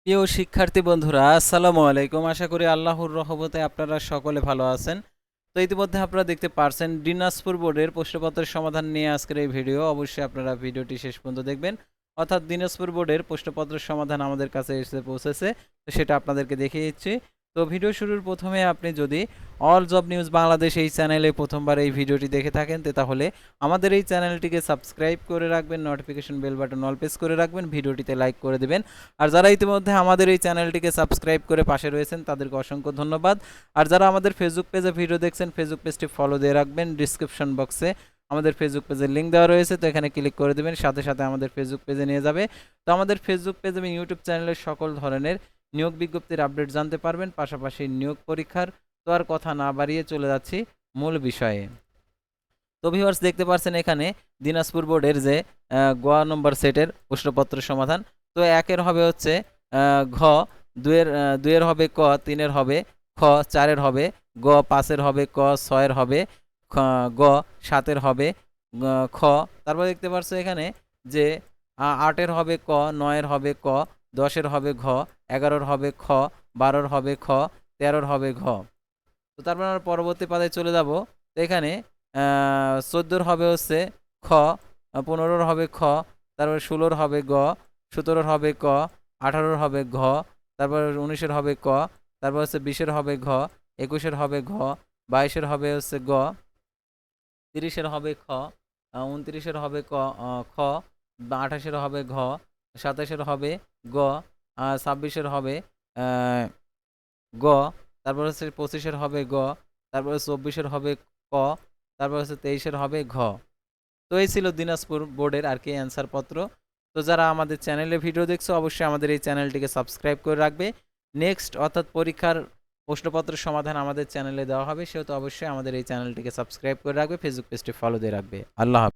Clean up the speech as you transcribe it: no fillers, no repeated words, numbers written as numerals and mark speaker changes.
Speaker 1: প্রিয় শিক্ষার্থী বন্ধুরা, আসসালামু আলাইকুম। আশা করি আল্লাহর রহমতে আপনারা সকলে ভালো আছেন। তো ইতিমধ্যে আপনারা দেখতে পারছেন দিনাজপুর বোর্ডের প্রশ্নপত্রের সমাধান নিয়ে আজকের এই ভিডিও। অবশ্যই আপনারা ভিডিওটি শেষ পর্যন্ত দেখবেন। অর্থাৎ দিনাজপুর বোর্ডের প্রশ্নপত্রের সমাধান আমাদের কাছে এসে পৌঁছেছে, তো সেটা আপনাদেরকে দেখিয়ে দিচ্ছি। তো ভিডিও শুরুর প্রথমে আপনি যদি অল জব নিউজ বাংলাদেশ এই চ্যানেলে প্রথমবার এই ভিডিওটি দেখে থাকেন, তাহলে আমাদের এই চ্যানেলটিকে সাবস্ক্রাইব করে রাখবেন, notification bell button all press করে রাখবেন, ভিডিওটিতে লাইক করে দেবেন। আর যারা ইতিমধ্যে আমাদের এই চ্যানেলটিকে সাবস্ক্রাইব করে পাশে রয়েছেন তাদেরকে অসংখ্য ধন্যবাদ। আর যারা আমাদের ফেসবুক পেজে ভিডিও দেখছেন, ফেসবুক পেজটি ফলো দিয়ে রাখবেন। ডিসক্রিপশন বক্সে আমাদের ফেসবুক পেজের লিঙ্ক দেওয়া রয়েছে, তো এখানে ক্লিক করে দেবেন, সাথে সাথে আমাদের ফেসবুক পেজে নিয়ে যাবে। তো আমাদের ফেসবুক পেজ এবং ইউটিউব চ্যানেলের সকল ধরনের নিয়োগ বিজ্ঞপ্তির আপডেট জানতে পারবেন, পাশাপাশি নিয়োগ পরীক্ষার। তো আর কথা না বাড়িয়ে চলে যাচ্ছি মূল বিষয়ে। তো ভিউয়ার্স, দেখতে পাচ্ছেন এখানে দিনাজপুর বোর্ডের যে গ নম্বর সেটের প্রশ্নপত্র সমাধান। তো একের হবে হচ্ছে ঘ, দুয়ের হবে ক, তিনের হবে খ, চারের হবে গ, পাঁচের হবে ক, ছয়ের হবে গ, সাতের হবে খ। তারপর দেখতে পাচ্ছ এখানে যে আটের হবে ক, নয়ের হবে ক, দশের হবে ঘ, এগারোর হবে খ, বারোর হবে খ, তেরোর হবে ঘ। তো তারপর আমরা পরবর্তী পাতায় চলে যাব। তো এখানে 14 হবে হচ্ছে খ, 15 হবে খ, তারপর 16 হবে গ, 17 হবে ক, 18 হবে ঘ, তারপর 19 হবে ক, তারপর হচ্ছে 20 হবে ঘ, 21 হবে ঘ, 22 হবে হচ্ছে গ, 30 হবে খ, 29 হবে ক, খ, 28 হবে ঘ, 27 হবে গ, 26 হবে গ, তারপর হচ্ছে 25 হবে গ, তারপরে 24 হবে ক, তারপর হচ্ছে 23 হবে ঘ। তো এই ছিল দিনাজপুর বোর্ডের আর কি অ্যান্সার পত্র। তো যারা আমাদের চ্যানেলে ভিডিও দেখছো, অবশ্যই আমাদের এই চ্যানেলটিকে সাবস্ক্রাইব করে রাখবে। নেক্সট অর্থাৎ পরীক্ষার প্রশ্নপত্রের সমাধান আমাদের চ্যানেলে দেওয়া হবে, সেহেতু অবশ্যই আমাদের এই চ্যানেলটিকে সাবস্ক্রাইব করে রাখবে, ফেসবুক পেজটি ফলো দিয়ে রাখবে। আল্লাহ হাফেজ।